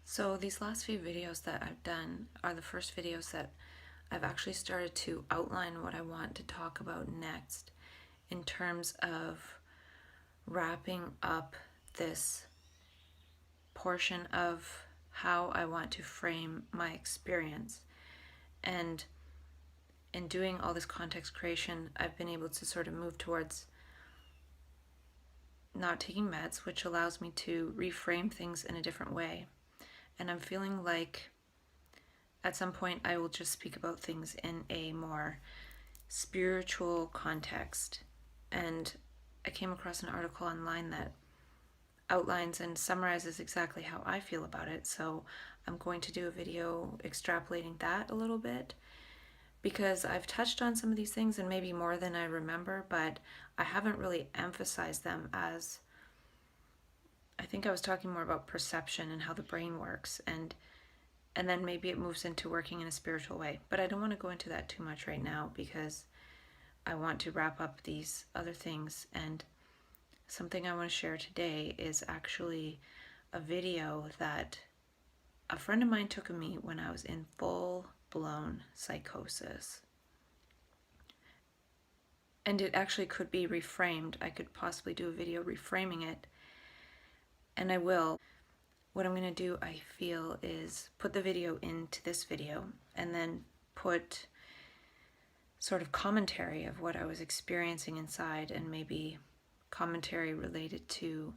So these last few videos that I've done are the first videos that I've actually started to outline what I want to talk about next in terms of wrapping up this portion of how I want to frame my experience. And in doing all this context creation, I've been able to sort of move towards not taking meds, which allows me to reframe things in a different way. And I'm feeling like at some point I will just speak about things in a more spiritual context. And I came across an article online that outlines and summarizes exactly how I feel about it. So I'm going to do a video extrapolating that a little bit because I've touched on some of these things and maybe more than I remember, but I haven't really emphasized them as I think I was talking more about perception and how the brain works, and then maybe it moves into working in a spiritual way. But I don't want to go into that too much right now because I want to wrap up these other things. And something I want to share today is actually a video that a friend of mine took of me when I was in full-blown psychosis. And it actually could be reframed. I could possibly do a video reframing it, and I will. What I'm going to do, I feel, is put the video into this video and then put sort of commentary of what I was experiencing inside and maybe commentary related to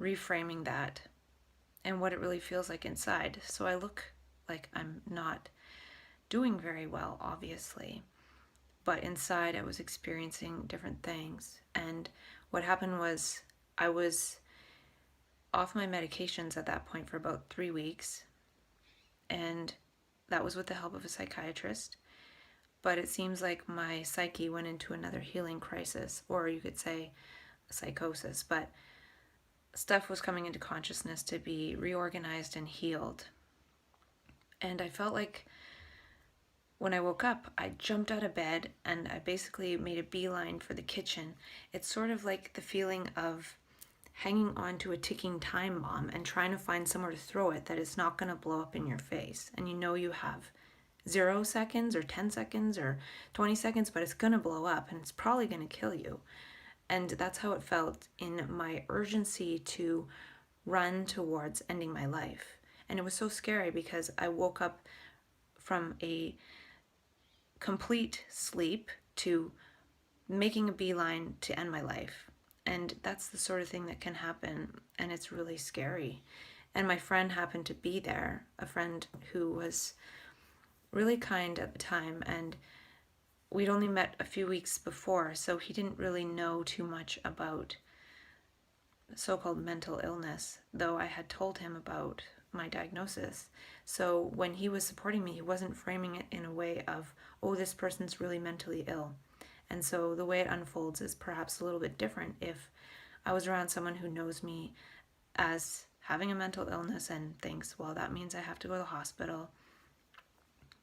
reframing that and what it really feels like inside. So I look like I'm not doing very well, obviously, but inside I was experiencing different things. And what happened was I was off my medications at that point for about 3 weeks, and that was with the help of a psychiatrist. But it seems like my psyche went into another healing crisis, or you could say psychosis, but stuff was coming into consciousness to be reorganized and healed. And I felt like when I woke up, I jumped out of bed and I basically made a beeline for the kitchen. It's sort of like the feeling of hanging on to a ticking time bomb and trying to find somewhere to throw it that is not going to blow up in your face. And you know you have 0 seconds or 10 seconds or 20 seconds, but it's going to blow up and it's probably going to kill you. And that's how it felt in my urgency to run towards ending my life. And it was so scary because I woke up from a complete sleep to making a beeline to end my life. And that's the sort of thing that can happen, and it's really scary. And my friend happened to be there, a friend who was really kind at the time, and we'd only met a few weeks before, so he didn't really know too much about so-called mental illness, though I had told him about my diagnosis. So when he was supporting me, he wasn't framing it in a way of, oh, this person's really mentally ill. And so the way it unfolds is perhaps a little bit different if I was around someone who knows me as having a mental illness and thinks, well, that means I have to go to the hospital.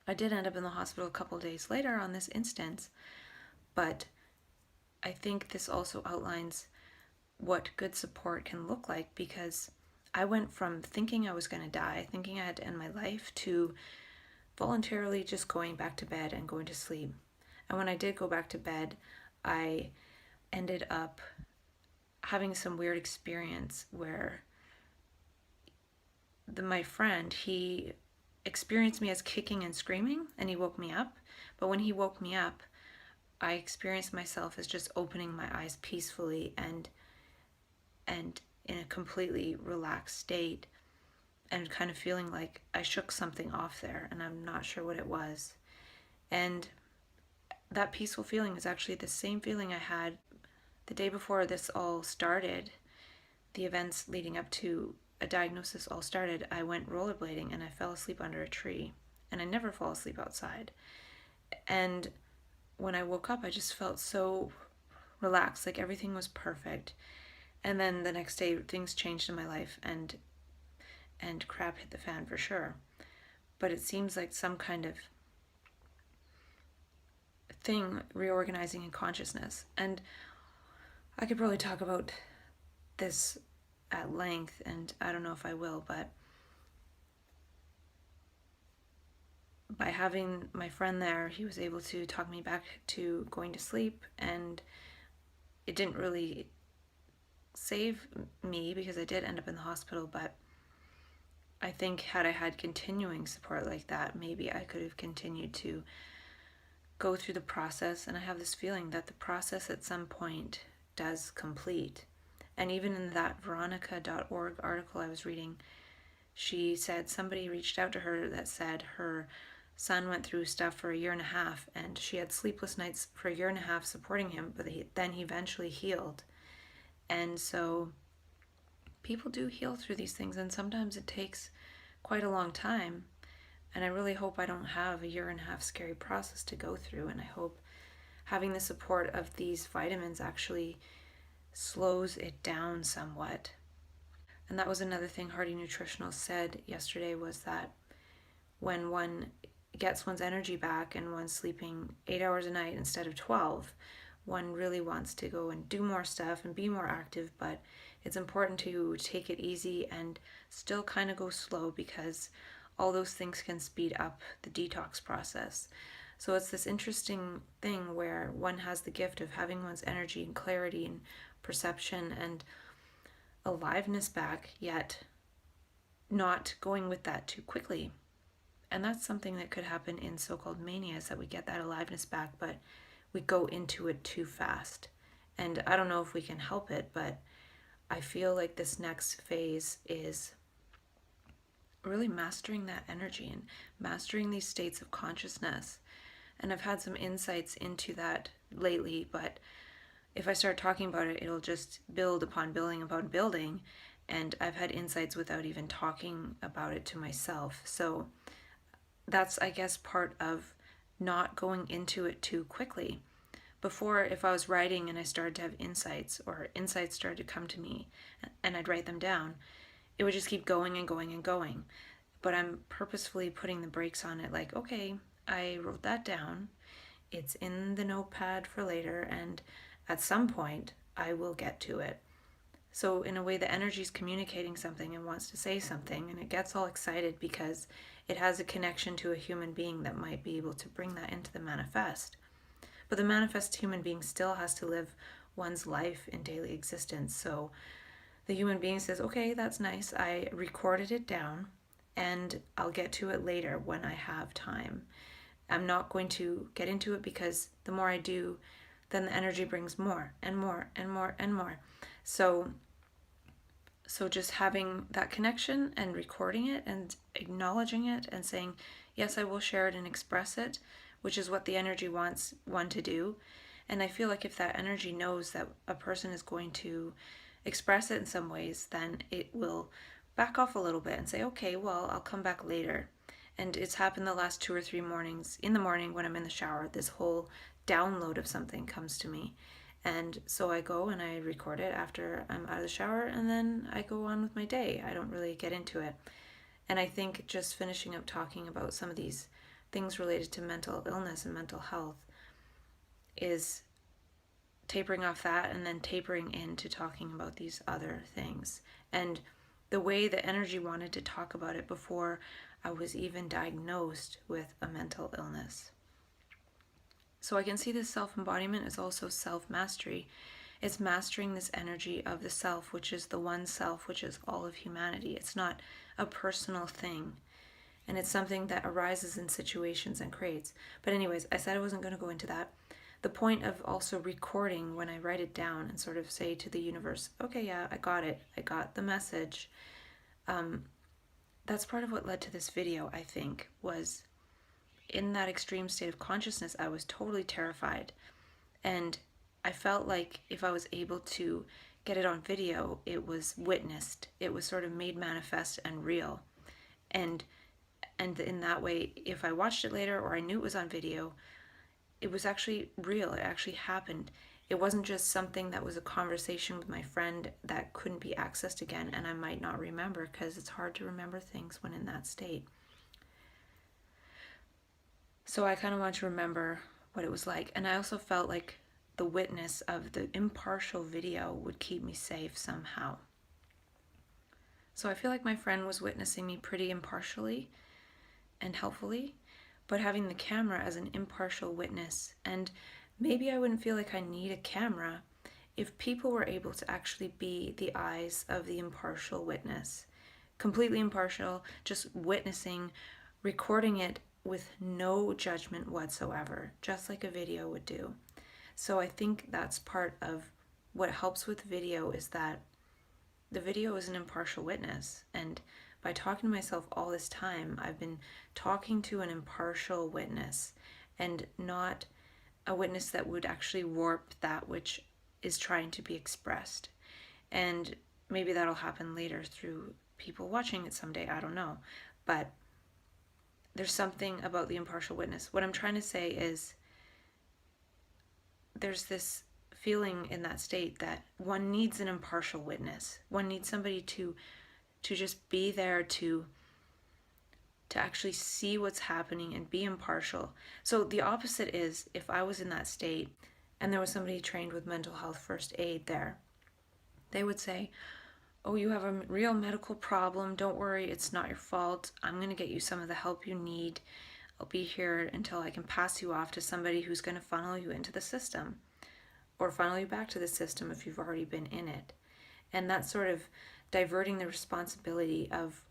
I did end up in the hospital a couple of days later on this instance, but I think this also outlines what good support can look like, because I went from thinking I was going to die, thinking I had to end my life, to voluntarily just going back to bed and going to sleep. And when I did go back to bed, I ended up having some weird experience where my friend, he experienced me as kicking and screaming, and he woke me up. But when he woke me up, I experienced myself as just opening my eyes peacefully and in a completely relaxed state, and kind of feeling like I shook something off there, and I'm not sure what it was. And that peaceful feeling is actually the same feeling I had the day before this all started. The events leading up to a diagnosis all started. I went rollerblading and I fell asleep under a tree, and I never fall asleep outside. And when I woke up, I just felt so relaxed, like everything was perfect. And then the next day, things changed in my life, and crap hit the fan for sure. But it seems like some kind of thing reorganizing in consciousness. And I could probably talk about this at length, and I don't know if I will, but by having my friend there, he was able to talk me back to going to sleep, and it didn't really save me because I did end up in the hospital, but I think had I had continuing support like that, maybe I could have continued to go through the process. And I have this feeling that the process at some point does complete. And even in that Veronica.org article I was reading, she said somebody reached out to her that said her son went through stuff for 1.5 years, and she had sleepless nights for 1.5 years supporting him, but then he eventually healed. And so people do heal through these things, and sometimes it takes quite a long time. And I really hope I don't have a 1.5 year scary process to go through, and I hope having the support of these vitamins actually slows it down somewhat. And that was another thing Hardy Nutritional said yesterday, was that when one gets one's energy back and one's sleeping 8 hours a night instead of 12, one really wants to go and do more stuff and be more active, but it's important to take it easy and still kind of go slow, because all those things can speed up the detox process. So it's this interesting thing where one has the gift of having one's energy and clarity and perception and aliveness back, yet not going with that too quickly. And that's something that could happen in so-called manias, that we get that aliveness back, but we go into it too fast. And I don't know if we can help it, but I feel like this next phase is really mastering that energy and mastering these states of consciousness. And I've had some insights into that lately, but if I start talking about it, it'll just build upon building, and I've had insights without even talking about it to myself. So that's, I guess, part of not going into it too quickly. Before, if I was writing and I started to have insights, or insights started to come to me and I'd write them down, it would just keep going and going and going. But I'm purposefully putting the brakes on it, like, okay, I wrote that down, it's in the notepad for later, and at some point I will get to it. So in a way, the energy is communicating something and wants to say something, and it gets all excited because it has a connection to a human being that might be able to bring that into the manifest. But the manifest human being still has to live one's life in daily existence. So the human being says, okay, that's nice, I recorded it down, and I'll get to it later when I have time. I'm not going to get into it, because the more I do, then the energy brings more and more and more and more. So just having that connection and recording it and acknowledging it and saying, yes, I will share it and express it, which is what the energy wants one to do. And I feel like if that energy knows that a person is going to express it in some ways, then it will back off a little bit and say, okay, well, I'll come back later. And it's happened the last 2 or 3 mornings. In the morning when I'm in the shower, this whole download of something comes to me. And so I go and I record it after I'm out of the shower, and then I go on with my day. I don't really get into it. And I think just finishing up talking about some of these things related to mental illness and mental health is tapering off that, and then tapering into talking about these other things. And the way the energy wanted to talk about it before I was even diagnosed with a mental illness. So I can see this self-embodiment is also self-mastery. It's mastering this energy of the self, which is the one self, which is all of humanity. It's not a personal thing. And it's something that arises in situations and creates. But anyways, I said I wasn't going to go into that. The point of also recording, when I write it down and sort of say to the universe, okay, yeah, I got it. I got the message. That's part of what led to this video, I think, was in that extreme state of consciousness, I was totally terrified. And I felt like if I was able to get it on video, it was witnessed. It was sort of made manifest and real. And in that way, if I watched it later or I knew it was on video, it was actually real. It actually happened. It wasn't just something that was a conversation with my friend that couldn't be accessed again and I might not remember, because it's hard to remember things when in that state. So I kind of want to remember what it was like. And I also felt like the witness of the impartial video would keep me safe somehow. So I feel like my friend was witnessing me pretty impartially and helpfully, but having the camera as an impartial witness. And maybe I wouldn't feel like I need a camera if people were able to actually be the eyes of the impartial witness, completely impartial, just witnessing, recording it with no judgment whatsoever, just like a video would do. So I think that's part of what helps with video, is that the video is an impartial witness. And by talking to myself all this time, I've been talking to an impartial witness, and not a witness that would actually warp that which is trying to be expressed. And maybe that'll happen later through people watching it someday, I don't know. But there's something about the impartial witness. What I'm trying to say is, there's this feeling in that state that one needs an impartial witness. One needs somebody to just be there to actually see what's happening and be impartial. So the opposite is, if I was in that state and there was somebody trained with mental health first aid there, they would say, oh, you have a real medical problem, don't worry, it's not your fault, I'm going to get you some of the help you need, I'll be here until I can pass you off to somebody who's going to funnel you into the system, or funnel you back to the system if you've already been in it. And that's sort of diverting the responsibility of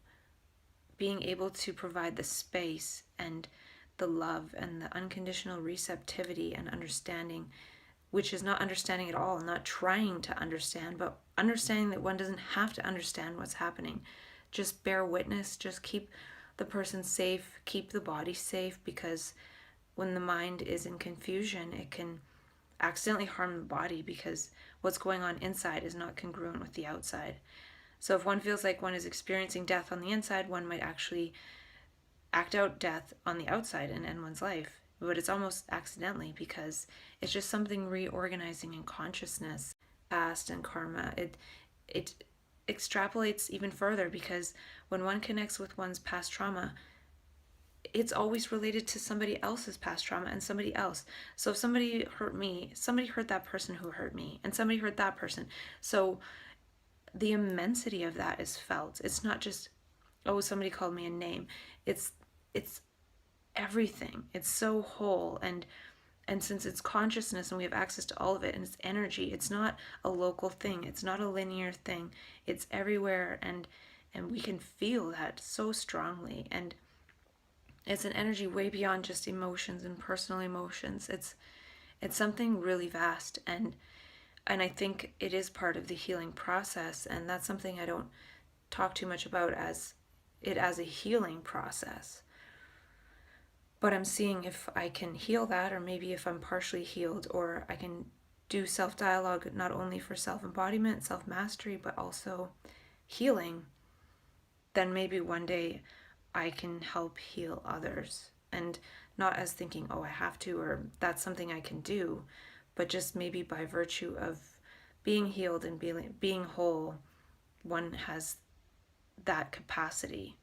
being able to provide the space and the love and the unconditional receptivity and understanding, which is not understanding at all, not trying to understand, but understanding that one doesn't have to understand what's happening. Just bear witness, just keep the person safe, keep the body safe, because when the mind is in confusion, it can accidentally harm the body, because what's going on inside is not congruent with the outside. So if one feels like one is experiencing death on the inside, one might actually act out death on the outside and end one's life. But it's almost accidentally, because it's just something reorganizing in consciousness, past and karma. It extrapolates even further, because when one connects with one's past trauma, it's always related to somebody else's past trauma and somebody else. So if somebody hurt me, somebody hurt that person who hurt me, and somebody hurt that person. So the immensity of that is felt. It's not just, oh, somebody called me a name. It's everything. It's so whole, and since it's consciousness and we have access to all of it, and it's energy, it's not a local thing. It's not a linear thing. It's everywhere, and we can feel that so strongly. And it's an energy way beyond just emotions and personal emotions. It's something really vast, and I think it is part of the healing process, and that's something I don't talk too much about as a healing process. But I'm seeing if I can heal that, or maybe if I'm partially healed, or I can do self-dialogue not only for self-embodiment, self-mastery, but also healing, then maybe one day I can help heal others. And not as thinking, oh, I have to, or that's something I can do, but just maybe by virtue of being healed and being whole, one has that capacity.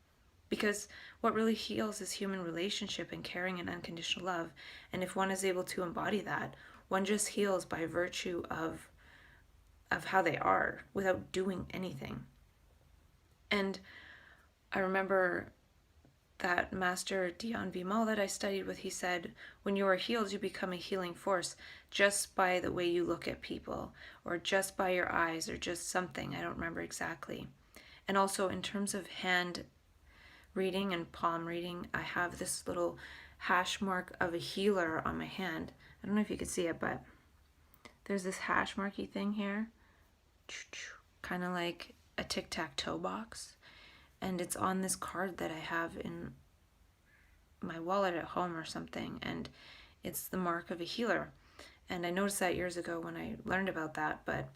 Because what really heals is human relationship and caring and unconditional love. And if one is able to embody that, one just heals by virtue of how they are, without doing anything. And I remember that Master Dion Vimal that I studied with, he said, when you are healed, you become a healing force just by the way you look at people, or just by your eyes, or just something. I don't remember exactly. And also in terms of hand reading and palm reading, I have this little hash mark of a healer on my hand. I don't know if you can see it, but there's this hash marky thing here, kind of like a tic-tac-toe box. And it's on this card that I have in my wallet at home or something, and it's the mark of a healer. And I noticed that years ago when I learned about that, but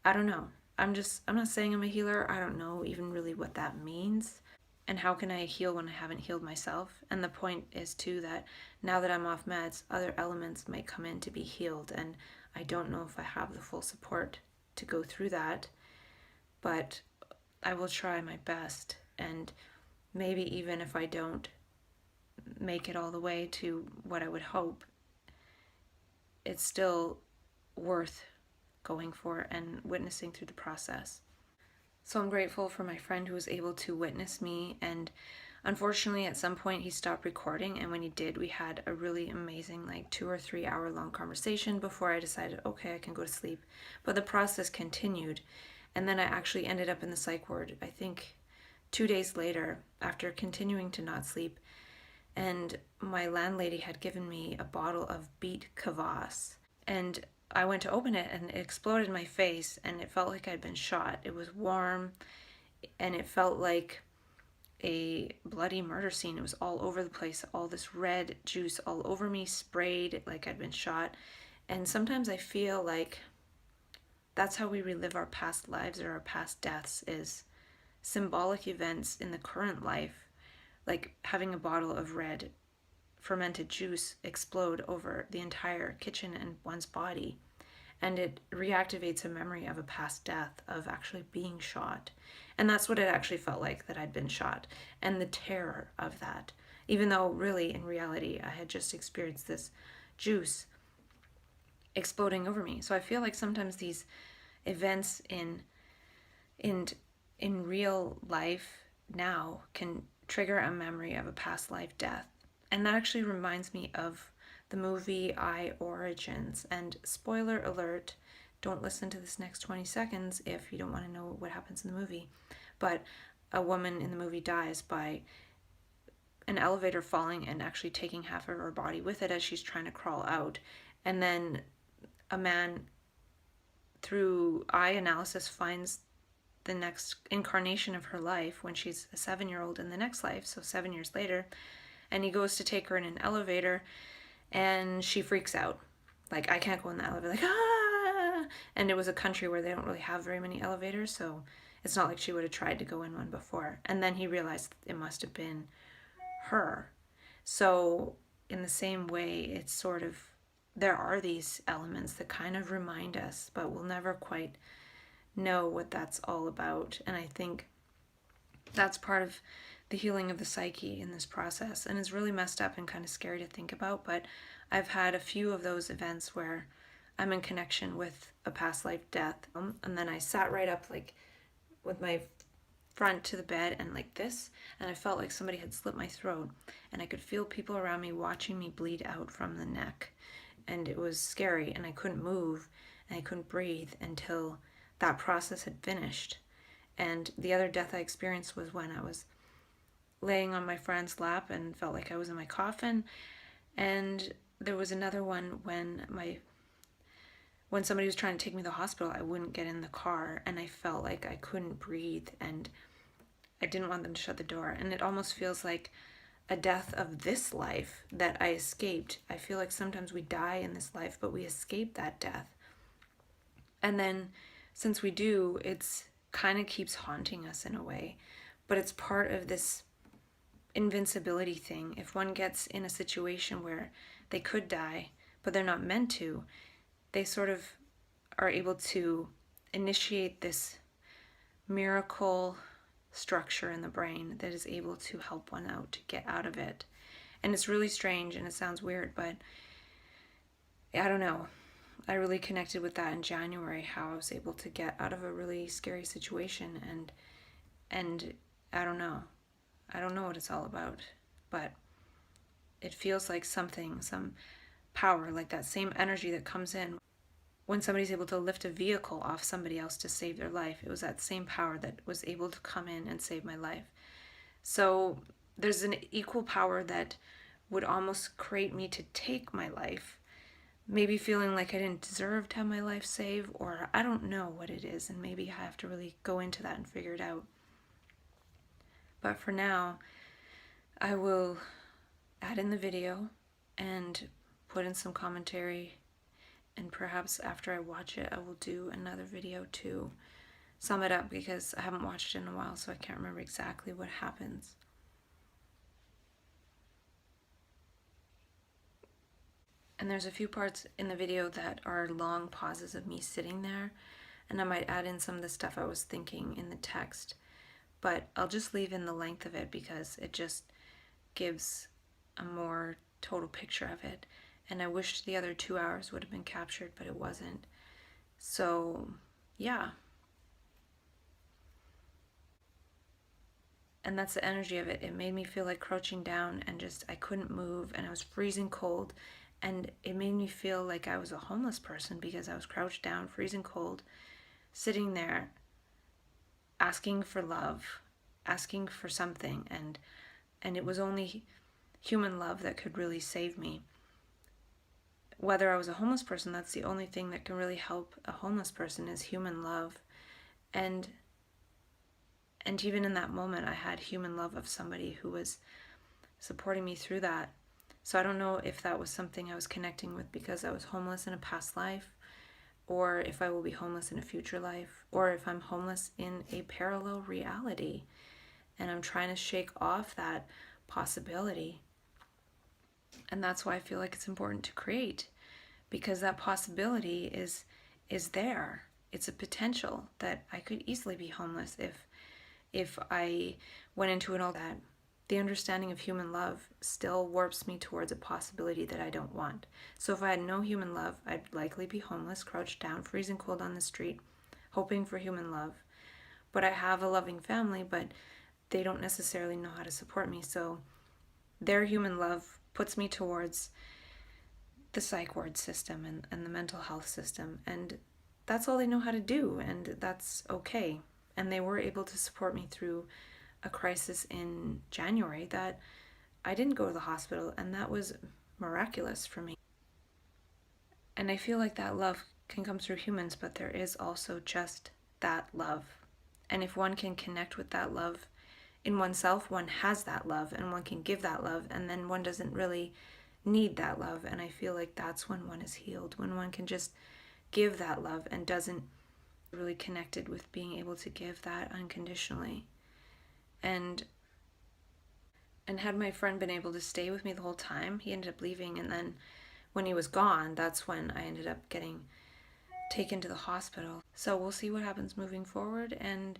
I don't know. I'm not saying I'm a healer. I don't know even really what that means. And how can I heal when I haven't healed myself? And the point is too that now that I'm off meds, other elements might come in to be healed, and I don't know if I have the full support to go through that, but I will try my best. And maybe even if I don't make it all the way to what I would hope, it's still worth going for and witnessing through the process. So I'm grateful for my friend who was able to witness me, and Unfortunately, at some point he stopped recording, and when he did, we had a really amazing, like 2 or 3 hour long conversation before I decided, okay, I can go to sleep. But the process continued, and then I actually ended up in the psych ward, I think 2 days later, after continuing to not sleep, and my landlady had given me a bottle of beet kvass, and I went to open it and it exploded in my face, and it felt like I'd been shot. It was warm, and it felt like a bloody murder scene. It was all over the place, all this red juice all over me, sprayed like I'd been shot. And sometimes I feel like that's how we relive our past lives or our past deaths, is symbolic events in the current life, like having a bottle of red fermented juice explode over the entire kitchen and one's body. And it reactivates a memory of a past death, of actually being shot. And that's what it actually felt like, that I'd been shot, and the terror of that. Even though really, in reality, I had just experienced this juice exploding over me. So I feel like sometimes these events in real life now can trigger a memory of a past life death. And that actually reminds me of the movie Reorganizing. And spoiler alert, don't listen to this next 20 seconds if you don't want to know what happens in the movie. But a woman in the movie dies by an elevator falling and actually taking half of her body with it as she's trying to crawl out. And then a man, through eye analysis, finds the next incarnation of her life when she's a 7-year-old in the next life, so 7 years later, and he goes to take her in an elevator, and she freaks out. Like, I can't go in the elevator, like, ah! And it was a country where they don't really have very many elevators, so it's not like she would have tried to go in one before. And then he realized it must have been her. So in the same way, it's sort of, there are these elements that kind of remind us, but we'll never quite know what that's all about. And I think that's part of the healing of the psyche in this process, and it's really messed up and kind of scary to think about. But I've had a few of those events where I'm in connection with a past life death, and then I sat right up, like with my front to the bed and like this, and I felt like somebody had slit my throat, and I could feel people around me watching me bleed out from the neck, and it was scary, and I couldn't move and I couldn't breathe until that process had finished. And the other death I experienced was when I was laying on my friend's lap and felt like I was in my coffin. And there was another one when somebody was trying to take me to the hospital, I wouldn't get in the car, and I felt like I couldn't breathe, and I didn't want them to shut the door. And it almost feels like a death of this life that I escaped. I feel like sometimes we die in this life, but we escape that death. And then since we do, it's kind of keeps haunting us in a way. But it's part of this invincibility thing. If one gets in a situation where they could die, but they're not meant to, they sort of are able to initiate this miracle structure in the brain that is able to help one out to get out of it. And it's really strange, and it sounds weird, but I don't know. I really connected with that in January, how I was able to get out of a really scary situation, and I don't know what it's all about, but it feels like some power, like that same energy that comes in when somebody's able to lift a vehicle off somebody else to save their life. It was that same power that was able to come in and save my life. So there's an equal power that would almost create me to take my life, maybe feeling like I didn't deserve to have my life saved, or I don't know what it is, and maybe I have to really go into that and figure it out. But for now, I will add in the video and put in some commentary, and perhaps after I watch it, I will do another video to sum it up, because I haven't watched it in a while, so I can't remember exactly what happens. And there's a few parts in the video that are long pauses of me sitting there, and I might add in some of the stuff I was thinking in the text, but I'll just leave in the length of it because it just gives a more total picture of it. And I wish the other 2 hours would have been captured, but it wasn't. So, yeah. And that's the energy of it. It made me feel like crouching down and just, I couldn't move and I was freezing cold. And it made me feel like I was a homeless person because I was crouched down, freezing cold, sitting there, asking for love, asking for something. And it was only human love that could really save me. Whether I was a homeless person, that's the only thing that can really help a homeless person is human love. And even in that moment, I had human love of somebody who was supporting me through that. So I don't know if that was something I was connecting with because I was homeless in a past life, or if I will be homeless in a future life, or if I'm homeless in a parallel reality and I'm trying to shake off that possibility. And that's why I feel like it's important to create, because that possibility is there. It's a potential that I could easily be homeless if I went into it all that. The understanding of human love still warps me towards a possibility that I don't want. So if I had no human love, I'd likely be homeless, crouched down, freezing cold on the street, hoping for human love. But I have a loving family, but they don't necessarily know how to support me. So their human love puts me towards the psych ward system and the mental health system. And that's all they know how to do, and that's okay. And they were able to support me through a crisis in January that I didn't go to the hospital, and that was miraculous for me. And I feel like that love can come through humans, but there is also just that love. And if one can connect with that love in oneself, one has that love, and one can give that love, and then one doesn't really need that love. And I feel like that's when one is healed, when one can just give that love and doesn't really connected with being able to give that unconditionally. And had my friend been able to stay with me the whole time, he ended up leaving, and then when he was gone, that's when I ended up getting taken to the hospital. So we'll see what happens moving forward, and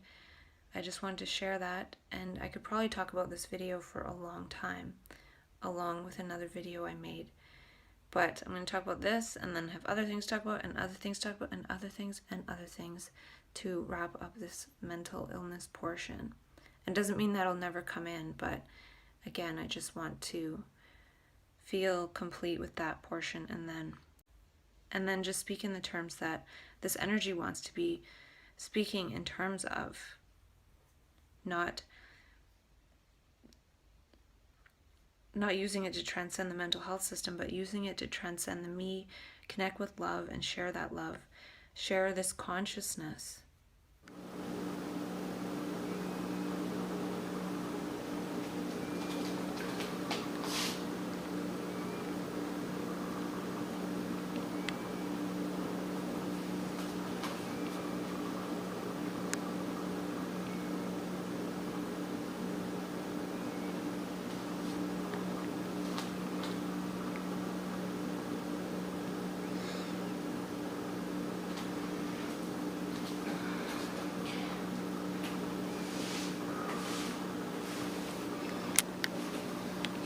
I just wanted to share that. And I could probably talk about this video for a long time, along with another video I made. But I'm going to talk about this, and then have other things to talk about, and other things to talk about, and other things, and other things to wrap up this mental illness portion. It doesn't mean that'll never come in, but again, I just want to feel complete with that portion, and then just speak in the terms that this energy wants to be speaking in terms of, not using it to transcend the mental health system, but using it to transcend the me, connect with love, and share that love, share this consciousness.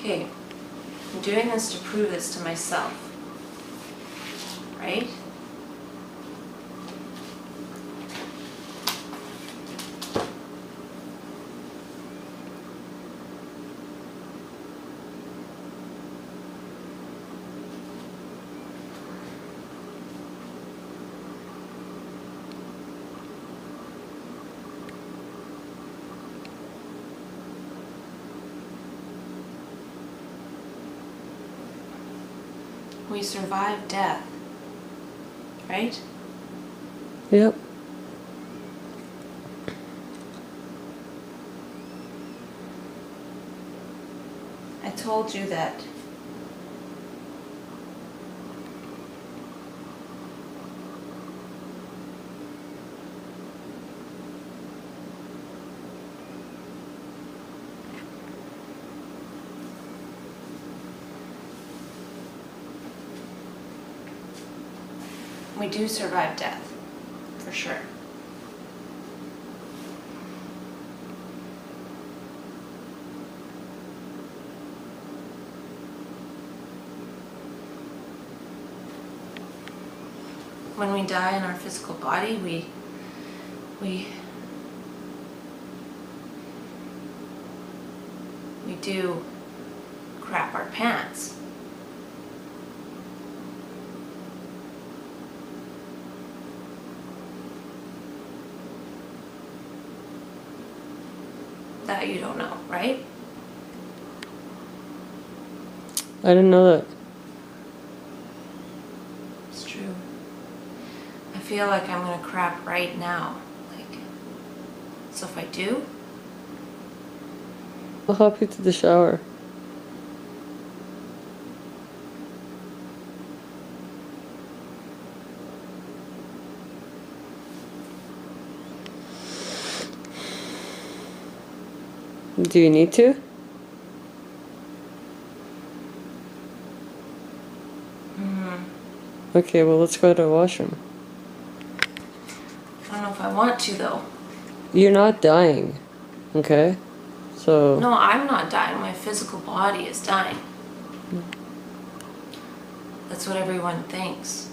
Okay, I'm doing this to prove this to myself, right? We survive death, right? Yep. I told you that we do survive death, for sure. When we die in our physical body, we we do crap our pants. That you don't know, right? I didn't know that. It's true. I feel like I'm gonna crap right now. Like, so if I do, I'll help you to the shower. Do you need to? Okay, well, let's go to the washroom. I don't know if I want to though. You're not dying, okay? So... No, I'm not dying. My physical body is dying. That's what everyone thinks.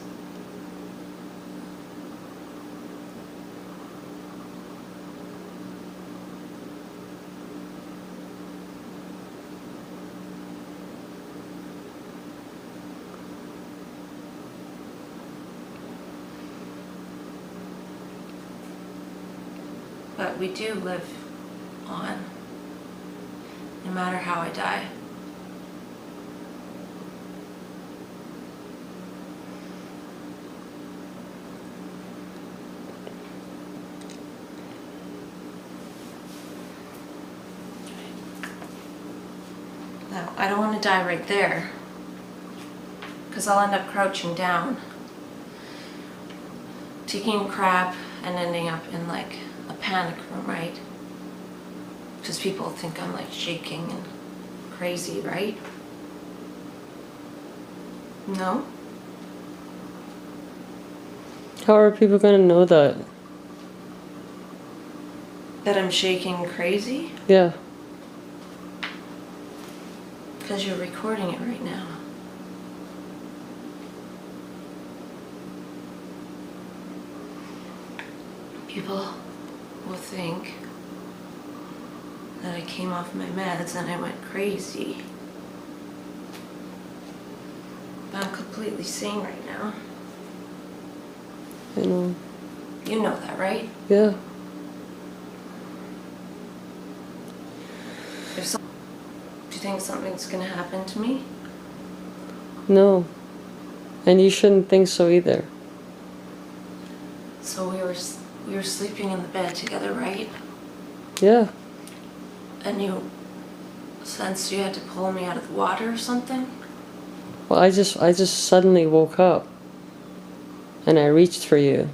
But we do live on, no matter how I die. Now, I don't want to die right there, because I'll end up crouching down, taking a crap, and ending up in like a panic room, right? Because people think I'm like shaking and crazy, right? No? How are people gonna know that? That I'm shaking crazy? Yeah. Because you're recording it right now. People will think that I came off my meds and I went crazy. But I'm completely sane right now. I know. You know that, right? Yeah. Do you think something's gonna happen to me? No. And you shouldn't think so either. So we were sleeping in the bed together, right? Yeah. And you sensed you had to pull me out of the water or something? Well, I just suddenly woke up. And I reached for you.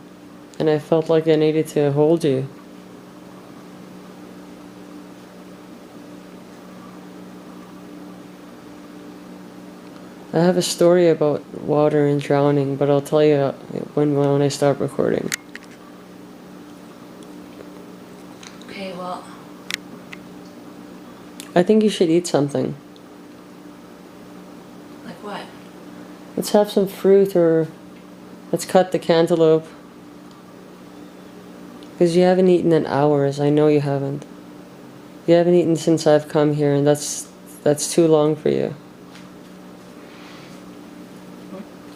And I felt like I needed to hold you. I have a story about water and drowning, but I'll tell you when I start recording. Okay, well, I think you should eat something. like what? Let's have some fruit, or let's cut the cantaloupe. Because you haven't eaten in hours. I know you haven't. You haven't eaten since I've come here, and that's too long for you.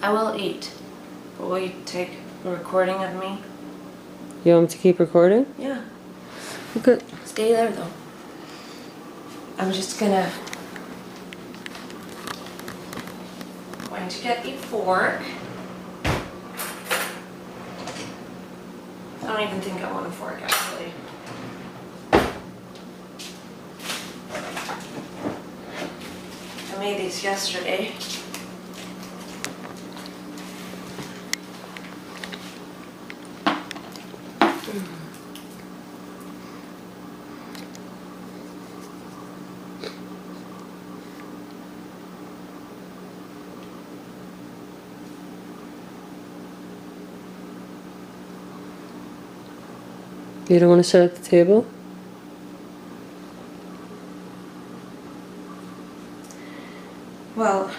I will eat. But will you take a recording of me? You want me to keep recording? Yeah. Okay. Stay there though. I'm just going to get a fork. I don't even think I want a fork actually. I made these yesterday. You don't want to sit at the table? Well,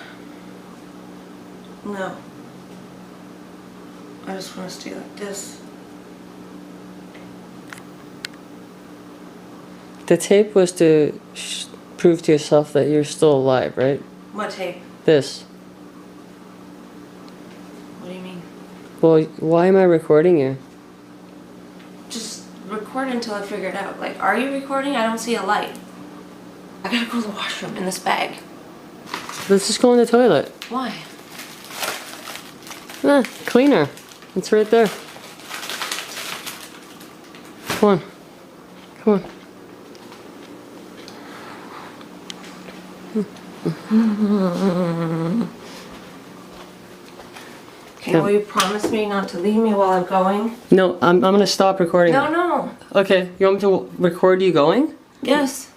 no. I just want to stay like this. The tape was to prove to yourself that you're still alive, right? What tape? This. What do you mean? Well, why am I recording you? Just record until I figure it out. Like, are you recording? I don't see a light. I gotta go to the washroom in this bag. Let's just go in the toilet. Why? Cleaner. It's right there. Come on. Come on. Okay, will you promise me not to leave me while I'm going? No, I'm gonna stop recording. No. Okay, you want me to record you going? Yes.